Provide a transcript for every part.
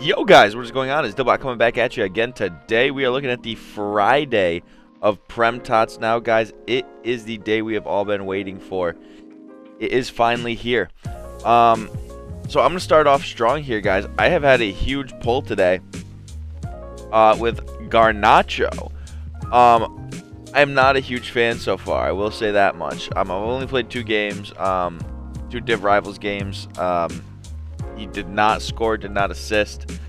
Yo guys, what is going on? It's Dillbot coming back at you again. Today we are looking at the Friday of Prem Tots. Now guys, it is the day we have all been waiting for. It is finally here. So I'm going to start off strong here, guys. I have had a huge pull today with Garnacho. I'm not a huge fan so far, I will say that much. I've only played 2 games, 2 Div Rivals games. He did not score, did not assist.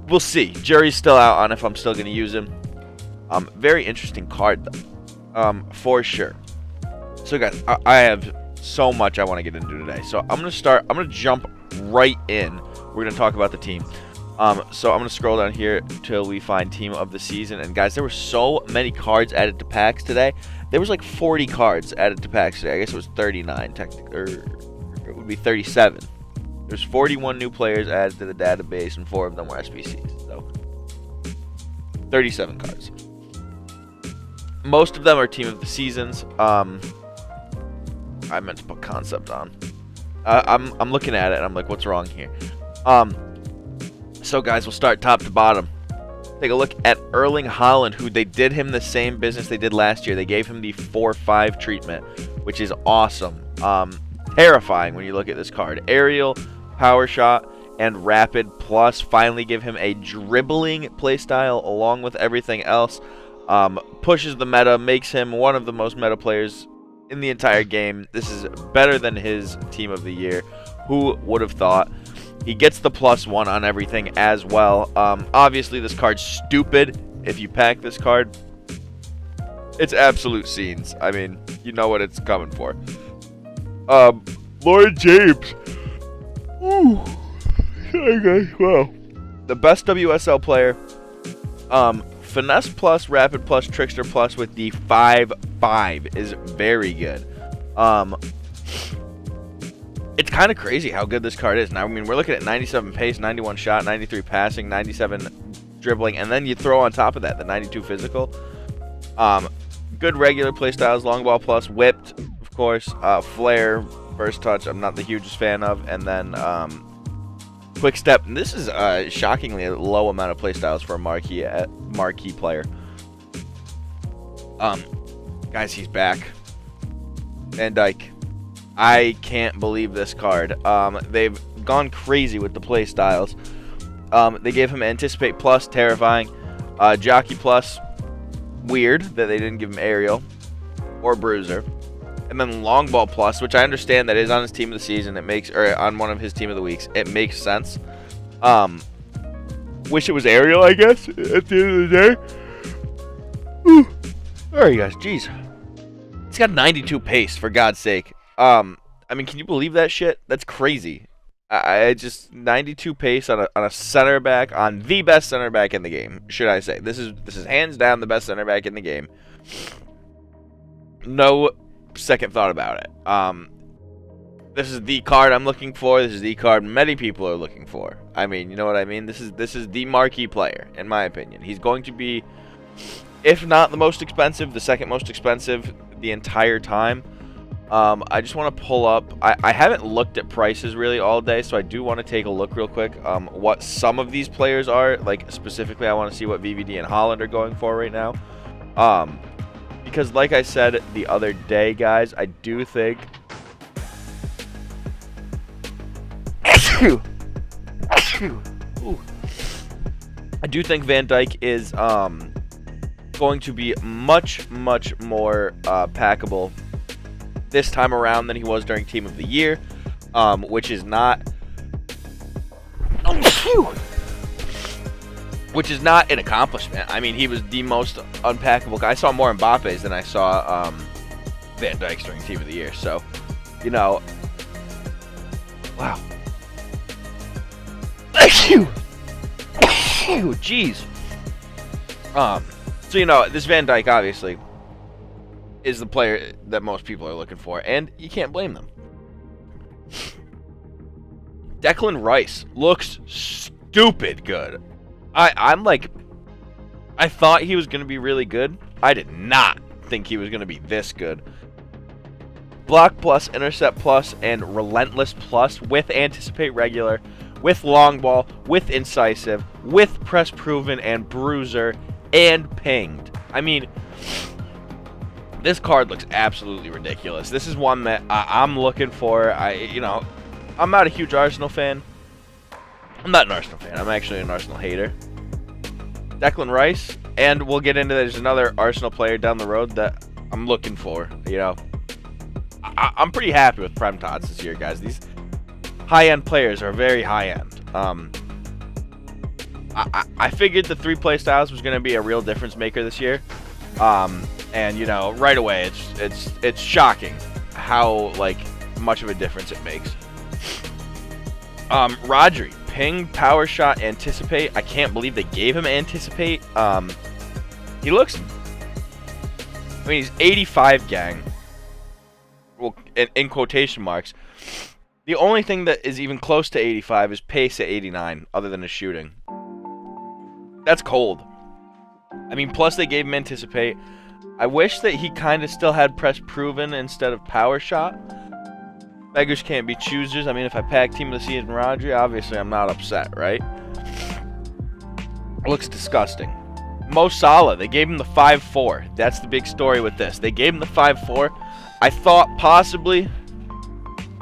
We'll see. Jury's still out on if I'm still going to use him. Very interesting card, though. For sure. So, guys, I have so much I want to get into today. So, I'm going to jump right in. We're going to talk about the team. So, I'm going to scroll down here till we find Team of the Season. And, guys, there were so many cards added to packs today. There was like 40 cards added to packs today. I guess it was 39, technically. It would be 37. There's 41 new players added to the database, and 4 of them were SBCs. So, 37 cards. Most of them are Team of the Seasons. I meant to put concept on. I'm looking at it, and I'm like, what's wrong here? So, guys, we'll start top to bottom. Take a look at Erling Haaland, who they did him the same business they did last year. They gave him the 4-5 treatment, which is awesome. Terrifying when you look at this card. Aerial, power shot, and rapid plus finally give him a dribbling playstyle along with everything else. Pushes the meta, makes him one of the most meta players in the entire game. This is better than his team of the year. Who would have thought? He gets the +1 on everything as well. Obviously, this card's stupid. If you pack this card, it's absolute scenes. I mean, you know what it's coming for. Lord James. Ooh. Wow. The best WSL player. Finesse plus, rapid plus, trickster plus with the 5-5 is very good. It's kind of crazy how good this card is. Now, I mean, we're looking at 97 pace, 91 shot, 93 passing, 97 dribbling, and then you throw on top of that the 92 physical. Good regular playstyles, long ball plus, whipped, of course, flare, burst touch, I'm not the hugest fan of, and then quick step. And this is shockingly a low amount of playstyles for a marquee player. Guys, he's back. Van Dijk. I can't believe this card. They've gone crazy with the playstyles. They gave him Anticipate plus, terrifying. Jockey plus, weird that they didn't give him Aerial or Bruiser. And then Long Ball plus, which I understand that is on his team of the season. It makes, or on one of his team of the weeks. It makes sense. Wish it was Aerial, I guess, at the end of the day. Whew. Alright, guys, jeez. He's got 92 pace, for God's sake. I mean, can you believe that shit? That's crazy. I just 92 pace on a center back, on the best center back in the game, should I say? This is hands down the best center back in the game. No second thought about it. This is the card I'm looking for. This is the card many people are looking for. I mean, you know what I mean? This is the marquee player, in my opinion. He's going to be, if not the most expensive, the second most expensive the entire time. I just want to pull up. I haven't looked at prices really all day, so I do want to take a look real quick what some of these players are. Like, specifically, I want to see what VVD and Haaland are going for right now. Because like I said the other day, guys, I do think... I do think Van Dijk is going to be much more packable this time around than he was during Team of the Year, which is not an accomplishment. I mean, he was the most unpackable guy. I saw more Mbappe's than I saw Van Dijk's during Team of the Year. So, you know, wow. Jeez. So, you know, this Van Dijk obviously is the player that most people are looking for, and you can't blame them. Declan Rice looks stupid good. I'm like, I thought he was going to be really good. I did not think he was going to be this good. Block plus, intercept plus, and relentless plus with anticipate regular, with long ball, with incisive, with press proven and bruiser, and pinged. I mean, this card looks absolutely ridiculous. This is one that I'm looking for. I'm not a huge Arsenal fan. I'm not an Arsenal fan. I'm actually an Arsenal hater. Declan Rice, and we'll get into there's another Arsenal player down the road that I'm looking for. I'm pretty happy with Prem Tots this year, guys. These high-end players are very high-end. I figured the 3 play styles was going to be a real difference maker this year. And right away it's shocking how much of a difference it makes. Rodri, ping, power shot, anticipate. I can't believe they gave him anticipate. He looks, he's 85 gang. Well, in quotation marks. The only thing that is even close to 85 is pace at 89, other than his shooting. That's cold. Plus they gave him anticipate. I wish that he kind of still had press proven instead of power shot. Beggars can't be choosers. If I pack team of the season Rodri, obviously I'm not upset, right? Looks disgusting. Mo Salah, they gave him the 5-4. That's the big story with this. They gave him the 5-4. I thought possibly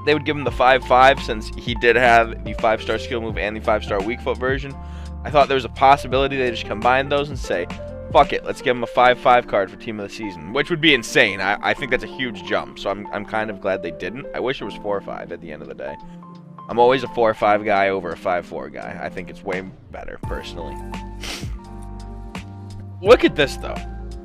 they would give him the 5-5 since he did have the 5-star skill move and the 5-star weak foot version. I thought there was a possibility they just combine those and say, fuck it, let's give him a 5-5 card for team of the season, which would be insane. I think that's a huge jump, so I'm kind of glad they didn't. I wish it was 4-5 at the end of the day. I'm always a 4-5 guy over a 5-4 guy. I think it's way better, personally. Look at this, though.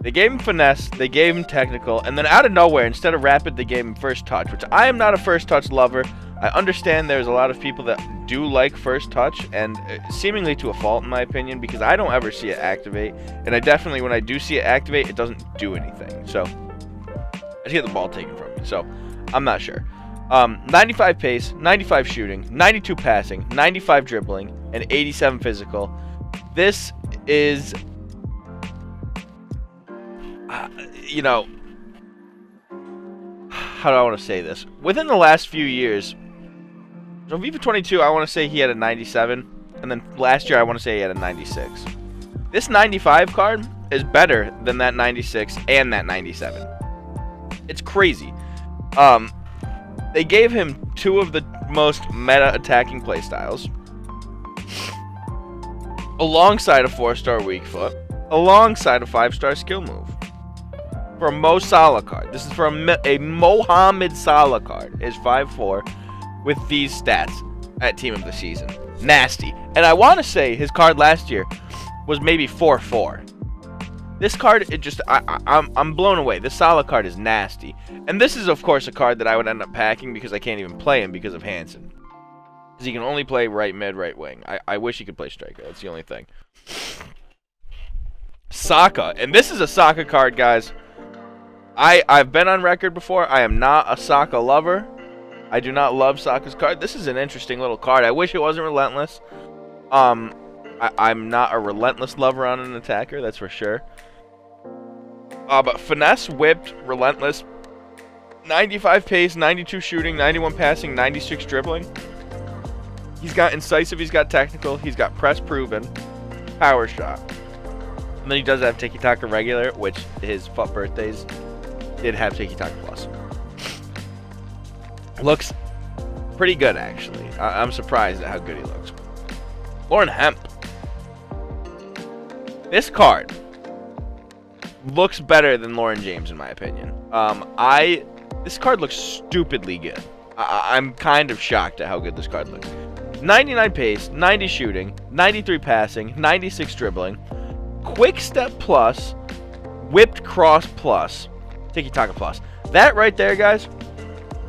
They gave him finesse, they gave him technical, and then out of nowhere, instead of rapid, they gave him first touch, which I am not a first touch lover. I understand there's a lot of people that do like first touch, and seemingly to a fault in my opinion, because I don't ever see it activate, and I definitely, when I do see it activate, it doesn't do anything. So, I just get the ball taken from me, so I'm not sure. 95 pace, 95 shooting, 92 passing, 95 dribbling, and 87 physical. This is... how do I want to say this? Within the last few years, so FIFA 22, I want to say he had a 97, and then last year I want to say he had a 96. This 95 card is better than that 96 and that 97. It's crazy. They gave him 2 of the most meta attacking playstyles, alongside a 4-star weak foot, alongside a 5-star skill move. For a Mo Salah card. This is for a Mohamed Salah card. Is 5-4 with these stats at team of the season. Nasty. And I want to say his card last year was maybe 4-4. This card, I'm blown away. This Salah card is nasty. And this is, of course, a card that I would end up packing because I can't even play him because of Hansen. Because he can only play right mid, right wing. I wish he could play striker. That's the only thing. Saka. And this is a Saka card, guys. I've been on record before. I am not a Saka lover. I do not love Saka's card. This is an interesting little card. I wish it wasn't relentless. I'm not a relentless lover on an attacker, that's for sure. But finesse, whipped, relentless, 95 pace, 92 shooting, 91 passing, 96 dribbling. He's got incisive, he's got technical, he's got press proven, power shot. And then he does have Tiki Taka regular, which his FUT birthdays did have Tiki Taka plus. Looks pretty good, actually. I'm surprised at how good he looks. Lauren Hemp. This card looks better than Lauren James, in my opinion. This card looks stupidly good. I'm kind of shocked at how good this card looks. 99 pace, 90 shooting, 93 passing, 96 dribbling, quick step plus, whipped cross plus, Tiki Taka plus. That right there, guys,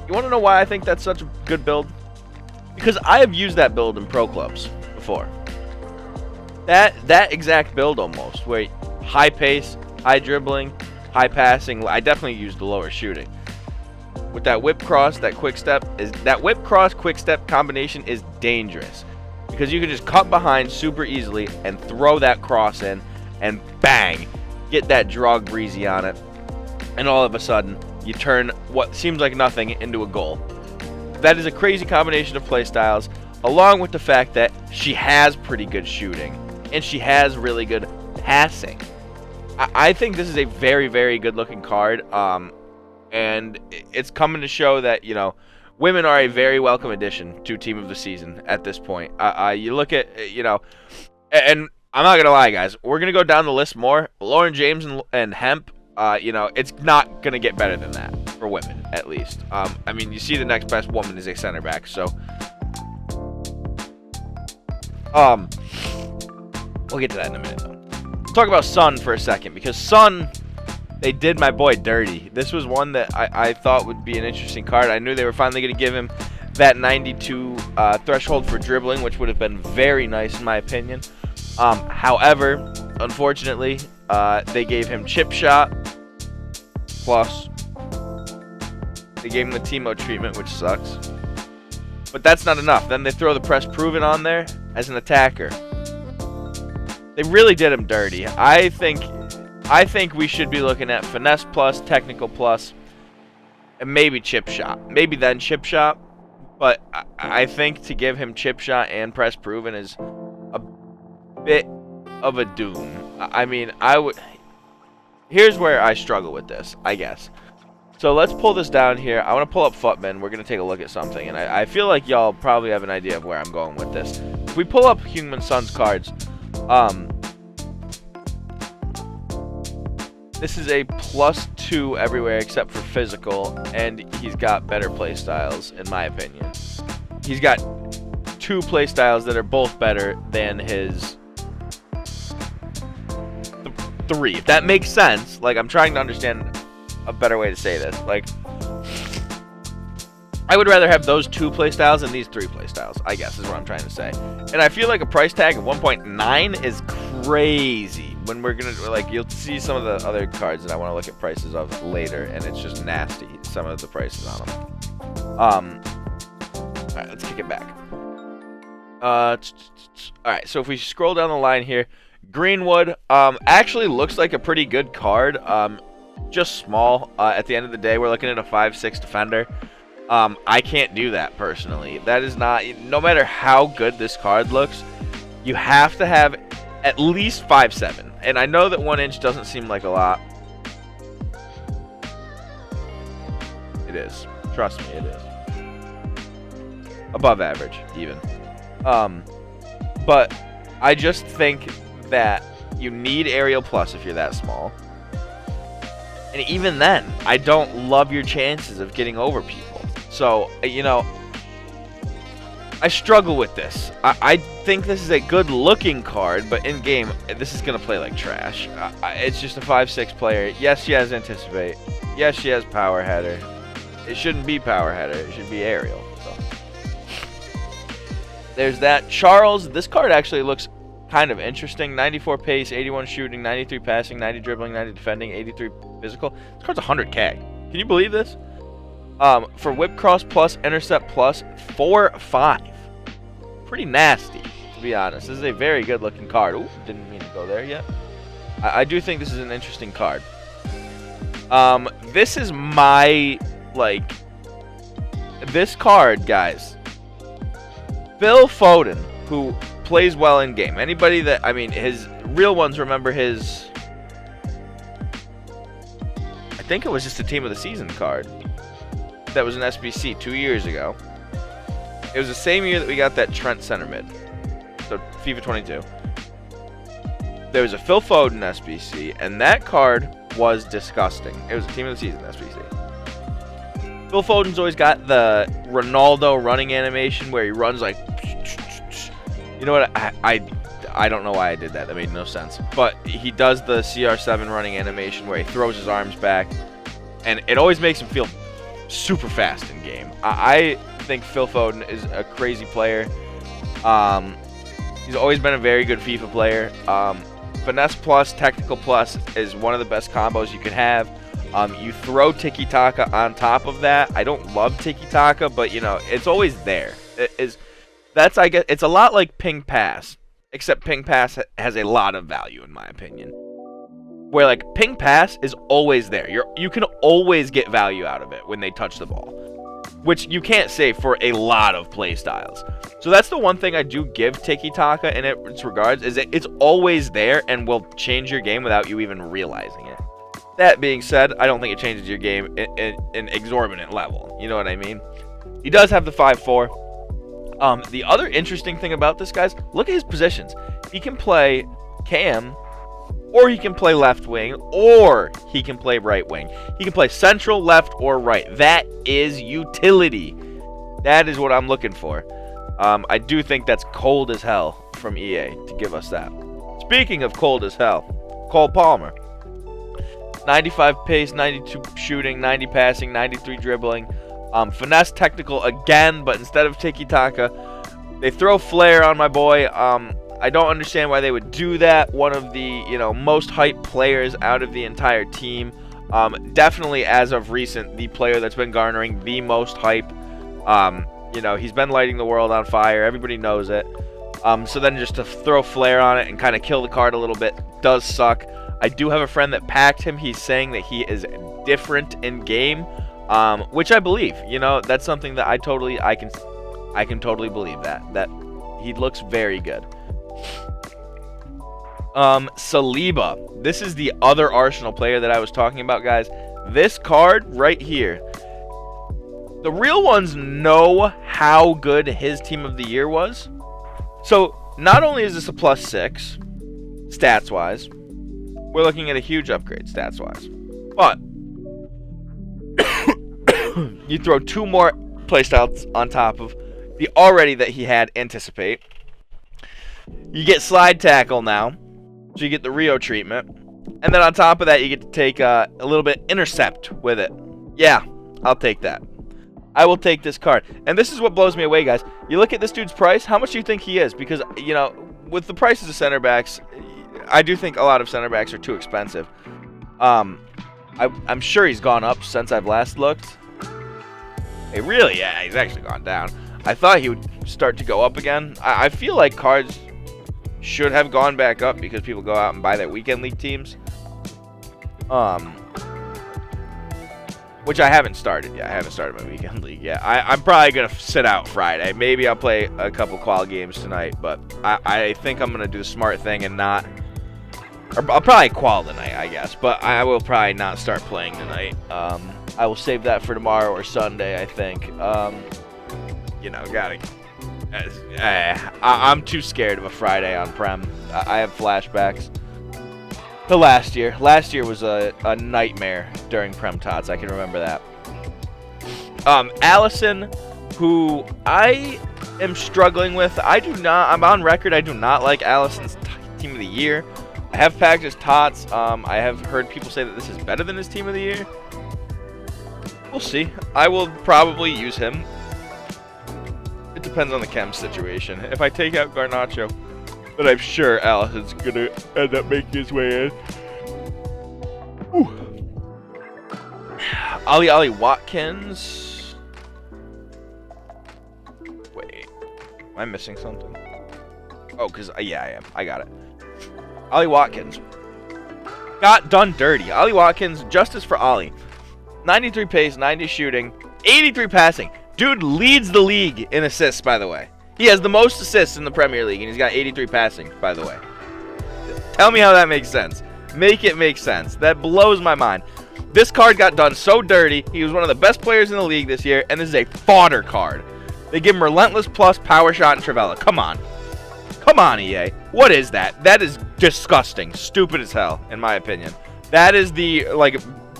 you want to know why I think that's such a good build? Because I have used that build in pro clubs before. That exact build almost, where high pace, high dribbling, high passing. I definitely used the lower shooting. With that whip cross, that quick step, whip cross quick step combination is dangerous. Because you can just cut behind super easily and throw that cross in and bang, get that drog breezy on it. And all of a sudden, you turn what seems like nothing into a goal. That is a crazy combination of play styles. along with the fact that she has pretty good shooting and she has really good passing. I think this is a very, very good looking card. And it's coming to show that, you know, women are a very welcome addition to Team of the Season at this point. You look at, you know, and I'm not going to lie, guys. We're going to go down the list more. Lauren James and Hemp, you know, it's not going to get better than that for women, at least. I mean, you see the next best woman is a center back, so. We'll get to that in a minute, though. Let's talk about Sun for a second, because Sun, they did my boy dirty. This was one that I thought would be an interesting card. I knew they were finally going to give him that 92 threshold for dribbling, which would have been very nice in my opinion. However, unfortunately, they gave him chip shot, plus they gave him the Timo treatment, which sucks. But that's not enough. Then they throw the press proven on there as an attacker. They really did him dirty. I think we should be looking at finesse plus, technical plus, and maybe chip shot. Maybe then chip shot. But I think to give him chip shot and press proven is a bit of a doom. I mean, here's where I struggle with this, I guess. So let's pull this down here. I want to pull up Footman. We're going to take a look at something. And I feel like y'all probably have an idea of where I'm going with this. If we pull up Heung-min Son's cards, this is a +2 everywhere except for physical, and he's got better play styles, in my opinion. He's got 2 play styles that are both better than his 3. If that makes sense, like, I'm trying to understand a better way to say this. Like, I would rather have those 2 play styles than these 3 play styles, I guess is what I'm trying to say. And I feel like a price tag of 1.9 is crazy. When we're going to, like, you'll see some of the other cards that I want to look at prices of later, and it's just nasty, some of the prices on them. Alright, let's kick it back. Alright, so if we scroll down the line here, Greenwood actually looks like a pretty good card. Just small. At the end of the day, we're looking at a 5'6" defender. I can't do that personally. That is not, no matter how good this card looks, you have to have at least 5'7". And I know that 1 inch doesn't seem like a lot. It is. Trust me, it is. Above average, even. But I just think that you need aerial plus if you're that small. And even then, I don't love your chances of getting over people. So, you know, I struggle with this. I think this is a good-looking card, but in-game, this is going to play like trash. It's just a 5'6" player. Yes, she has Anticipate. Yes, she has Power Header. It shouldn't be Power Header. It should be Aerial. So. There's that. Charles, this card actually looks kind of interesting. 94 pace, 81 shooting, 93 passing, 90 dribbling, 90 defending, 83 physical. This card's 100K. Can you believe this? For whip cross plus, intercept plus, 4-5. Pretty nasty, to be honest. This is a very good looking card. Ooh, didn't mean to go there yet. I do think this is an interesting card. This is my, like, this card, guys. Phil Foden, who plays well in game. Anybody that, I mean, his real ones remember his, I think it was just a Team of the Season card. That was an SBC 2 years ago. It was the same year that we got that Trent center mid. So FIFA 22. There was a Phil Foden SBC, and that card was disgusting. It was a Team of the Season SBC. Phil Foden's always got the Ronaldo running animation where he runs like, you know what? I don't know why I did that. That made no sense. But he does the CR7 running animation where he throws his arms back, and it always makes him feel super fast in game. I think Phil Foden is a crazy player. He's always been a very good FIFA player. Finesse plus, technical plus is one of the best combos you can have. You throw tiki-taka on top of that. I don't love tiki-taka, but you know, it's always there. I guess it's a lot like ping pass, except ping pass has a lot of value in my opinion. Where like ping pass is always there. You can always get value out of it when they touch the ball. which you can't say for a lot of play styles. So that's the one thing I do give Tiki-Taka in its regards, is that it's always there and will change your game without you even realizing it. That being said, I don't think it changes your game in an exorbitant level. You know what I mean? He does have the 5'4". The other interesting thing about this, guys, look at his positions. He can play cam, or he can play left wing, or he can play right wing. He can play central, left, or right. That is utility. That is what I'm looking for. I do think that's cold as hell from EA to give us that. Speaking of cold as hell, Cole Palmer. 95 pace, 92 shooting, 90 passing, 93 dribbling. Finesse technical again, but instead of Tiki-Taka, they throw flair on my boy. I don't understand why they would do that. One of the, most hyped players out of the entire team. Definitely, as of recent, the player that's been garnering the most hype. He's been lighting the world on fire. Everybody knows it. So then just to throw flair on it and kind of kill the card a little bit does suck. I do have a friend that packed him. He's saying that he is different in game, which I believe. That's something that I can totally believe that he looks very good. Saliba. This is the other Arsenal player that I was talking about, guys. This card right here. The real ones know how good his team of the year was. So not only is this a +6 stats-wise, we're looking at a huge upgrade stats-wise. But you throw 2 more playstyles on top of the already that he had anticipate. You get slide tackle now, so you get the Rio treatment. And then on top of that, you get to take a little bit intercept with it. Yeah, I'll take that. I will take this card. And this is what blows me away, guys. You look at this dude's price, how much do you think he is? Because, with the prices of center backs, I do think a lot of center backs are too expensive. I'm sure he's gone up since I've last looked. Hey, really? Yeah, he's actually gone down. I thought he would start to go up again. I feel like cards should have gone back up because people go out and buy their weekend league teams. Which I haven't started yet. I haven't started my weekend league yet. I'm probably going to sit out Friday. Maybe I'll play a couple qual games tonight, but I think I'm going to do the smart thing and not... Or I'll probably qual tonight, I guess, but I will probably not start playing tonight. I will save that for tomorrow or Sunday, I think. I'm too scared of a Friday on Prem. I have flashbacks to last year. Last year was a nightmare during Prem Tots. I can remember that. Allison, who I am struggling with. I'm on record. I do not like Allison's team of the year. I have packed his Tots. I have heard people say that this is better than his team of the year. We'll see. I will probably use him. It depends on the chem situation. If I take out Garnacho, then I'm sure Allison's going to end up making his way in. Ali Watkins. Wait. Am I missing something? Oh, because, yeah, I am. I got it. Ali Watkins. Got done dirty. Ali Watkins, justice for Ali. 93 pace, 90 shooting, 83 passing. Dude leads the league in assists, by the way. He has the most assists in the Premier League, and he's got 83 passing, by the way. Tell me how that makes sense. Make it make sense. That blows my mind. This card got done so dirty. He was one of the best players in the league this year, and this is a fodder card. They give him Relentless Plus, Power Shot, and Trivella. Come on. Come on, EA. What is that? That is disgusting. Stupid as hell, in my opinion. That is the,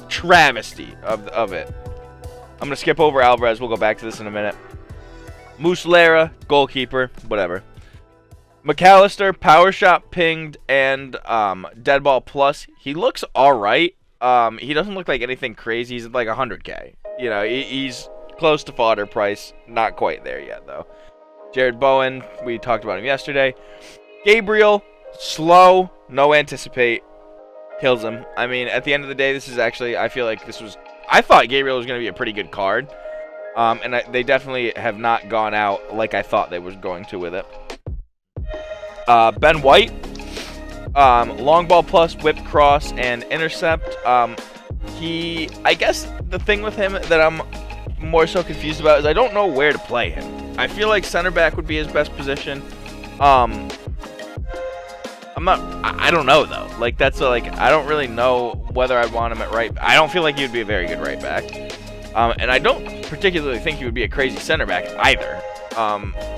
travesty of it. I'm going to skip over Alvarez. We'll go back to this in a minute. Muslera, goalkeeper, whatever. McAllister, Power Shot, Pinged, and Dead Ball Plus. He looks alright. He doesn't look like anything crazy. He's like 100k. He's close to fodder price. Not quite there yet, though. Jared Bowen, we talked about him yesterday. Gabriel, slow, no anticipate. Kills him. I mean, at the end of the day, this is actually, I feel like this was... I thought Gabriel was going to be a pretty good card. And they definitely have not gone out like I thought they was going to with it. Ben White. Long ball plus, whip cross, and intercept. I guess the thing with him that I'm more so confused about is I don't know where to play him. I feel like center back would be his best position. I don't know though. Like that's I don't really know whether I'd want him at right. I don't feel like he would be a very good right back. And I don't particularly think he would be a crazy center back either.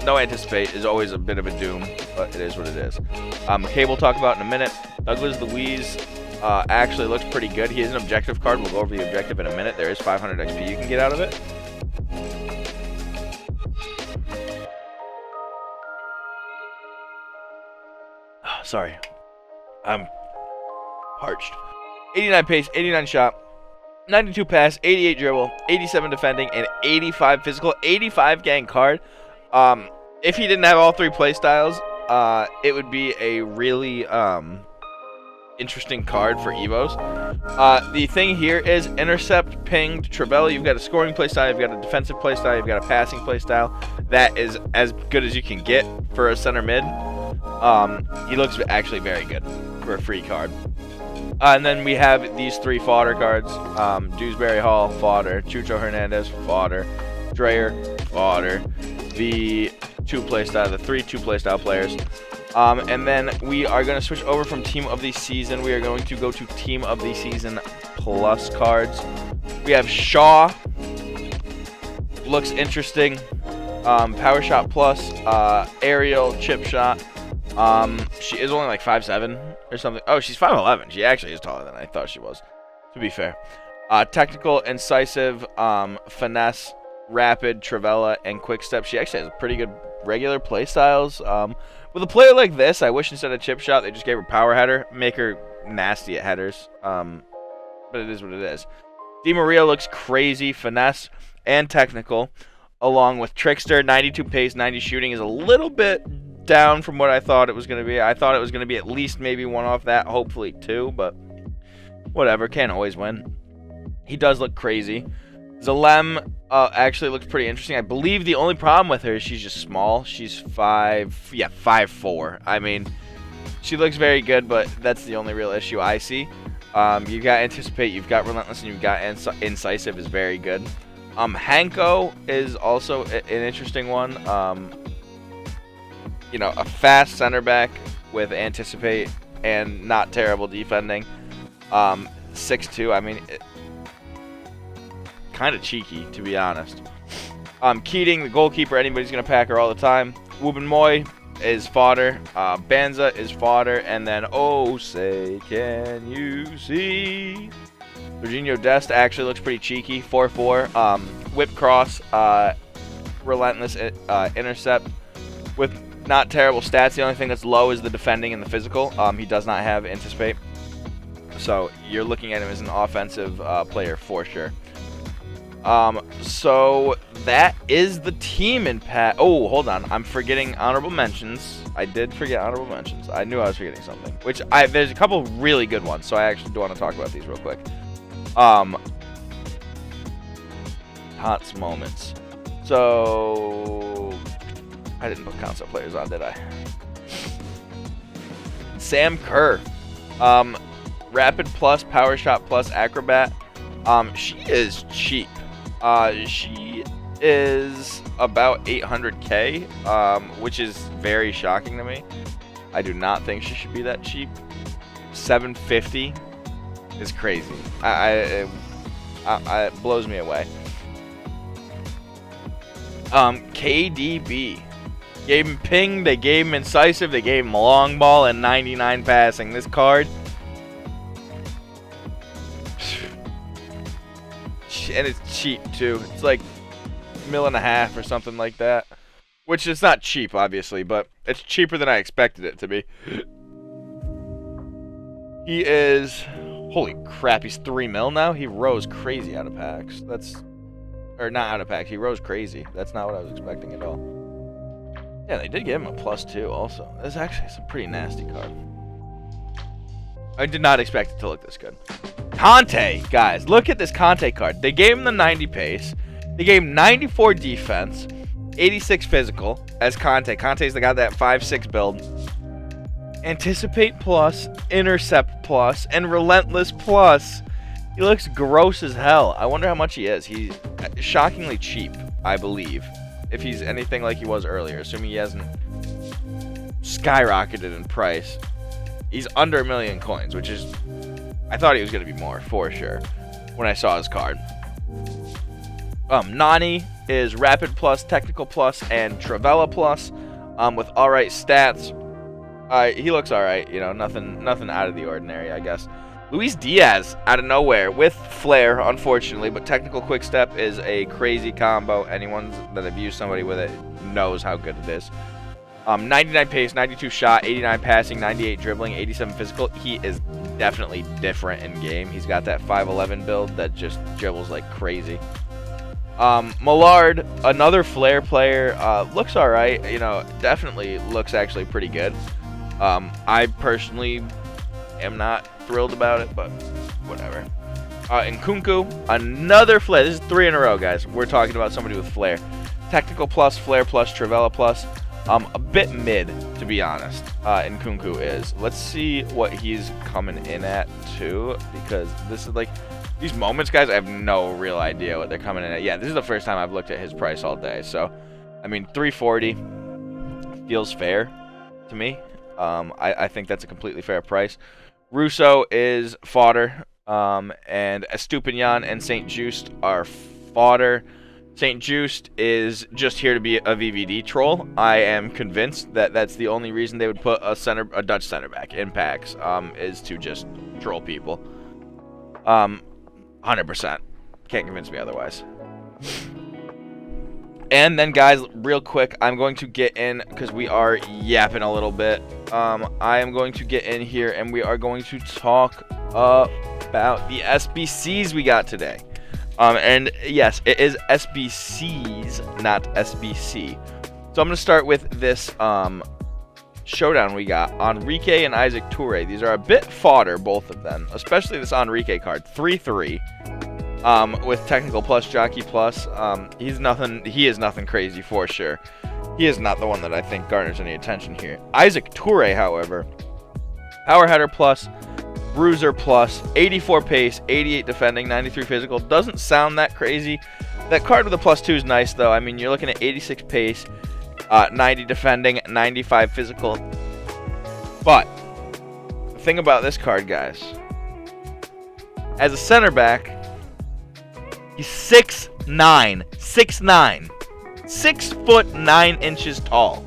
No anticipate is always a bit of a doom, but it is what it is. McKay we'll talk about in a minute. Douglas Luiz actually looks pretty good. He is an objective card. We'll go over the objective in a minute. There is 500 XP you can get out of it. Oh, sorry. I'm parched. 89 pace, 89 shot, 92 pass, 88 dribble, 87 defending, and 85 physical, 85 gang card. If he didn't have all three play styles, it would be a really interesting card for Evos. The thing here is intercept, pinged, Trivella. You've got a scoring play style, you've got a defensive play style, you've got a passing play style. That is as good as you can get for a center mid. He looks actually very good for a free card. And then we have these three fodder cards. Dewsbury Hall, fodder. Chucho Hernandez, fodder. Dreyer, fodder. The three two playstyle players. And then we are going to switch over from Team of the Season. We are going to go to Team of the Season Plus cards. We have Shaw. Looks interesting. Power Shot Plus. Aerial Chip Shot. She is only like 5'7" or something. Oh, she's 5'11". She actually is taller than I thought she was, to be fair. Technical, incisive, finesse, rapid, Trivella, and quick step. She actually has pretty good regular play styles. With a player like this, I wish instead of chip shot, they just gave her power header. Make her nasty at headers. But it is what it is. Di Maria looks crazy, finesse, and technical. Along with Trickster, 92 pace, 90 shooting is a little bit down from what I thought it was going to be. I thought it was going to be at least maybe one off that, hopefully two, but whatever, can't always win. He does look crazy. Zalem actually looks pretty interesting. I believe the only problem with her is she's just small. She's 5'4". I mean, she looks very good, but that's the only real issue I see. You've got Anticipate, you've got Relentless, and you've got Incisive is very good. Hanko is also an interesting one. You know, a fast center back with Anticipate and not terrible defending. 6'2", I mean, kind of cheeky, to be honest. Keating, the goalkeeper, anybody's going to pack her all the time. Wubin Moy is fodder. Banza is fodder. And then, oh, say, can you see? Jorginho Dest actually looks pretty cheeky. 4'4". Whip cross, relentless intercept with not terrible stats. The only thing that's low is the defending and the physical. He does not have Anticipate. So you're looking at him as an offensive player for sure. So that is the team in Pat. Oh, hold on. I'm forgetting honorable mentions. I did forget honorable mentions. I knew I was forgetting something. There's a couple really good ones, so I actually do want to talk about these real quick. Tots moments. So I didn't put concept players on, did I? Sam Kerr. Rapid plus, power shot plus, acrobat. She is cheap. She is about 800k, which is very shocking to me. I do not think she should be that cheap. 750 is crazy. It blows me away. KDB. Gave him ping, they gave him incisive, they gave him long ball and 99 passing. This card, and it's cheap too. It's like $1.5 million or something like that. Which is not cheap, obviously, but it's cheaper than I expected it to be. He is, holy crap, he's 3 mil now. He rose crazy out of packs. Or not out of packs. He rose crazy. That's not what I was expecting at all. Yeah, they did give him a +2 also. That's actually a pretty nasty card. I did not expect it to look this good. Conte, guys, look at this Conte card. They gave him the 90 pace. They gave him 94 defense, 86 physical as Conte. Conte's got that 5'6" build. Anticipate plus, intercept plus, and relentless plus. He looks gross as hell. I wonder how much he is. He's shockingly cheap, I believe. If he's anything like he was earlier, assuming he hasn't skyrocketed in price. He's under 1 million coins, which is... I thought he was going to be more, for sure, when I saw his card. Nani is Rapid Plus, Technical Plus, and Travella Plus, with alright stats. He looks alright, you know, nothing out of the ordinary, I guess. Luis Diaz, out of nowhere, with Flair, unfortunately, but Technical Quick Step is a crazy combo. Anyone that have used somebody with it knows how good it is. 99 pace, 92 shot, 89 passing, 98 dribbling, 87 physical. He is definitely different in game. He's got that 5'11 build that just dribbles like crazy. Millard, another Flair player, looks alright. You know, definitely looks actually pretty good. I personally am not thrilled about it, but whatever. And Kunku, another Flair. This is 3 in a row, guys. We're talking about somebody with Flair. Technical Plus, Flair Plus, Travella Plus. A bit mid, to be honest, and Kunku is. Let's see what he's coming in at, too, because this is like... These moments, guys, I have no real idea what they're coming in at. Yeah, this is the first time I've looked at his price all day, so... I mean, 340 feels fair to me. I think that's a completely fair price. Russo is fodder, and Estupinian and St. Just are fodder. St. Just is just here to be a VVD troll. I am convinced that that's the only reason they would put a Dutch center back in packs, is to just troll people. 100%. Can't convince me otherwise. And then, guys, real quick, I'm going to get in, because we are yapping a little bit. I am going to get in here, and we are going to talk about the SBCs we got today. And yes, it is SBCs, not SBC. So I'm going to start with this showdown we got. Enrique and Isaac Toure. These are a bit fodder, both of them. Especially this Enrique card. 3-3. With Technical Plus, Jockey Plus. He is nothing crazy for sure. He is not the one that I think garners any attention here. Isaac Toure, however. Power Header Plus. Bruiser Plus, 84 pace, 88 defending, 93 physical. Doesn't sound that crazy. That card with a +2 is nice, though. I mean, you're looking at 86 pace, 90 defending, 95 physical. But the thing about this card, guys, as a center back, he's 6'9", 6'9" tall.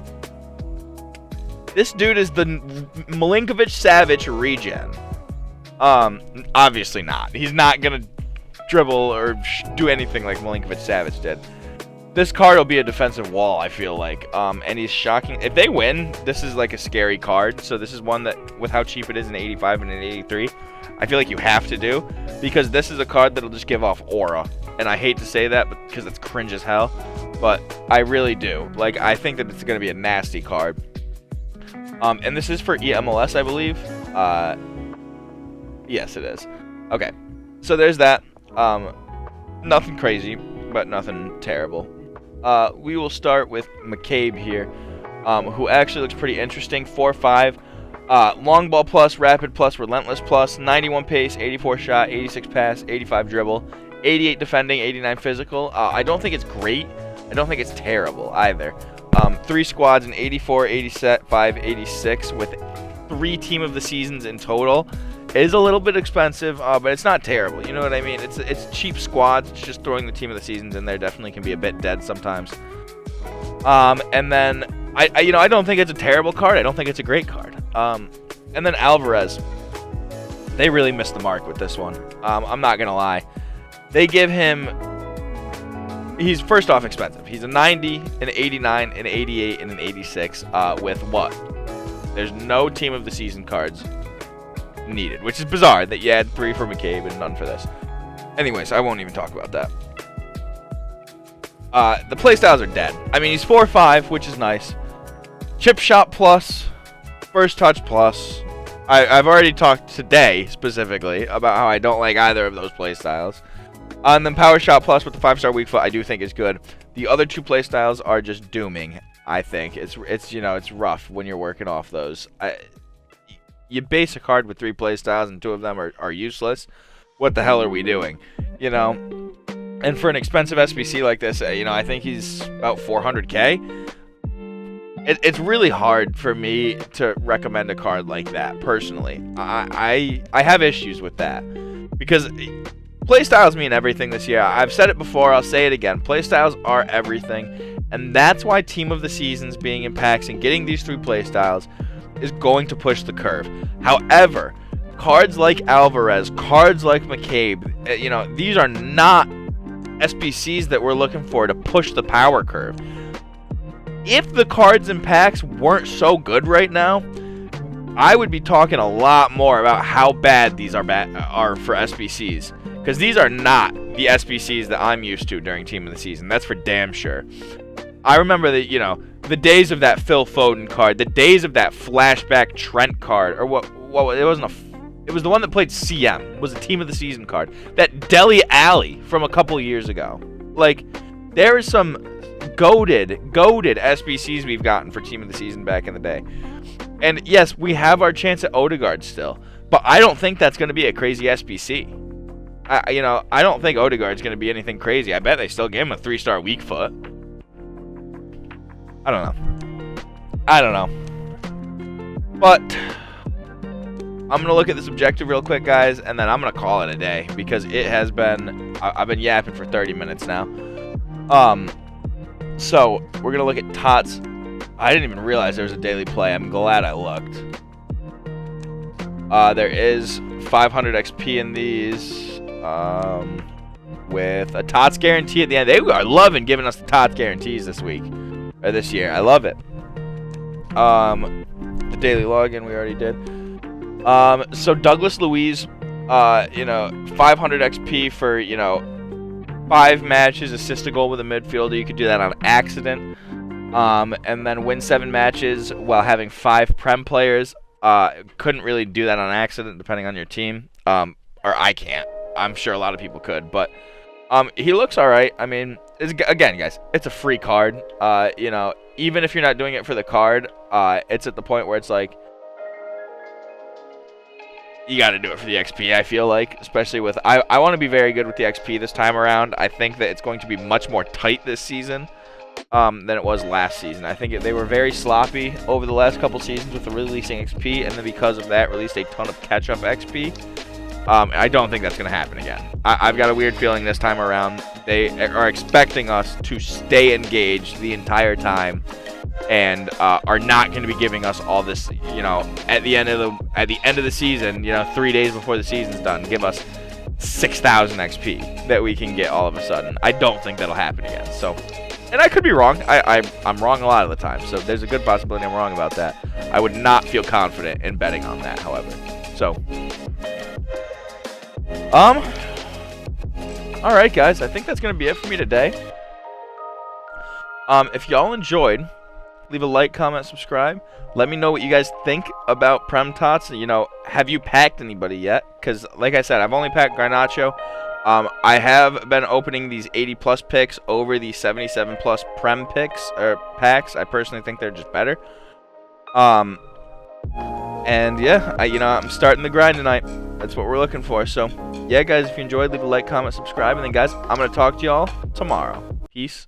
This dude is the Milinkovic-Savic regen. Obviously not. He's not gonna dribble or do anything like Milinkovic-Savic did. This card will be a defensive wall, I feel like. And he's shocking. If they win, this is like a scary card. So this is one that, with how cheap it is in 85 and in 83, I feel like you have to do, because this is a card that'll just give off aura. And I hate to say that because it's cringe as hell, but I really do. Like, I think that it's gonna be a nasty card. And this is for EMLS, I believe. Yes, it is. Okay, so there's that. Nothing crazy, but nothing terrible. We will start with McCabe here, who actually looks pretty interesting. 4'5", long ball plus, rapid plus, relentless plus, 91 pace, 84 shot, 86 pass, 85 dribble, 88 defending, 89 physical. I don't think it's great. I don't think it's terrible either. 3 squads in 84, 85, 86 with 3 team of the seasons in total. Is a little bit expensive, but it's not terrible. You know what I mean? It's cheap squads. It's just throwing the team of the seasons in there definitely can be a bit dead sometimes. And then I don't think it's a terrible card. I don't think it's a great card. And then Alvarez, they really missed the mark with this one. I'm not gonna lie. They give him. He's first off expensive. He's a 90, an 89, an 88, and an 86. With what? There's no team of the season cards needed, which is bizarre that you had 3 for McCabe and none for this. Anyways, I won't even talk about that. The playstyles are dead. I mean, he's 4'5", which is nice. Chip shot plus, first touch plus. I've already talked today specifically about how I don't like either of those playstyles. And then power shot plus with the 5-star weak foot, I do think is good. The other 2 playstyles are just dooming. I think it's rough when you're working off those. You base a card with 3 playstyles and 2 of them are useless. what the hell are we doing? You know? And for an expensive SBC like this, you know, I think he's about 400k. It's really hard for me to recommend a card like that, personally. I have issues with that. Because playstyles mean everything this year. I've said it before, I'll say it again. Playstyles are everything. And that's why Team of the Seasons being in packs and getting these 3 playstyles is going to push the curve. However, cards like Alvarez, cards like McCabe, you know, these are not SBCs that we're looking for to push the power curve. If the cards in packs weren't so good right now, I would be talking a lot more about how bad these are for SBCs. Because these are not the SBCs that I'm used to during Team of the Season. That's for damn sure. I remember that, you know, the days of that Phil Foden card, the days of that flashback Trent card, or what it wasn't it was the one that played CM, was a Team of the Season card. That Dele Alli from a couple years ago. Like, there is some goated SBCs we've gotten for Team of the Season back in the day. And yes, we have our chance at Odegaard still, but I don't think that's going to be a crazy SBC. I don't think Odegaard's going to be anything crazy. I bet they still give him a 3-star weak foot. I don't know. But I'm going to look at this objective real quick, guys, and then I'm going to call it a day because it has been, I've been yapping for 30 minutes now. So we're going to look at Tots. I didn't even realize there was a daily play. I'm glad I looked. There is 500 XP in these with a Tots guarantee at the end. They are loving giving us the Tots guarantees this week or this year. I love it. The daily login we already did. So Douglas Luiz, 500 XP for 5 matches, assist a goal with a midfielder. You could do that on accident. And then win 7 matches while having 5 Prem players. Couldn't really do that on accident depending on your team. Or I can't. I'm sure a lot of people could. But he looks alright. I mean, again, guys, it's a free card. Even if you're not doing it for the card, it's at the point where it's like, you got to do it for the XP, I feel like. Especially with, I want to be very good with the XP this time around. I think that it's going to be much more tight this season than it was last season. I think they were very sloppy over the last couple seasons with the releasing XP, and then because of that, released a ton of catch-up XP. I don't think that's going to happen again. I've got a weird feeling this time around they are expecting us to stay engaged the entire time, and are not going to be giving us all this. At the end of the season, 3 days before the season's done, give us 6,000 XP that we can get all of a sudden. I don't think that'll happen again. So. And I could be wrong. I'm wrong a lot of the time, so there's a good possibility I'm wrong about that. I would not feel confident in betting on that, however. So, alright, guys. I think that's going to be it for me today. If y'all enjoyed, leave a like, comment, subscribe. Let me know what you guys think about Prem Tots. Have you packed anybody yet? Because, like I said, I've only packed Garnacho. I have been opening these 80+ picks over the 77+ Prem picks or packs. I personally think they're just better. And yeah, I'm starting the grind tonight. That's what we're looking for. So yeah, guys, if you enjoyed, leave a like, comment, subscribe, and then guys, I'm gonna talk to y'all tomorrow. Peace.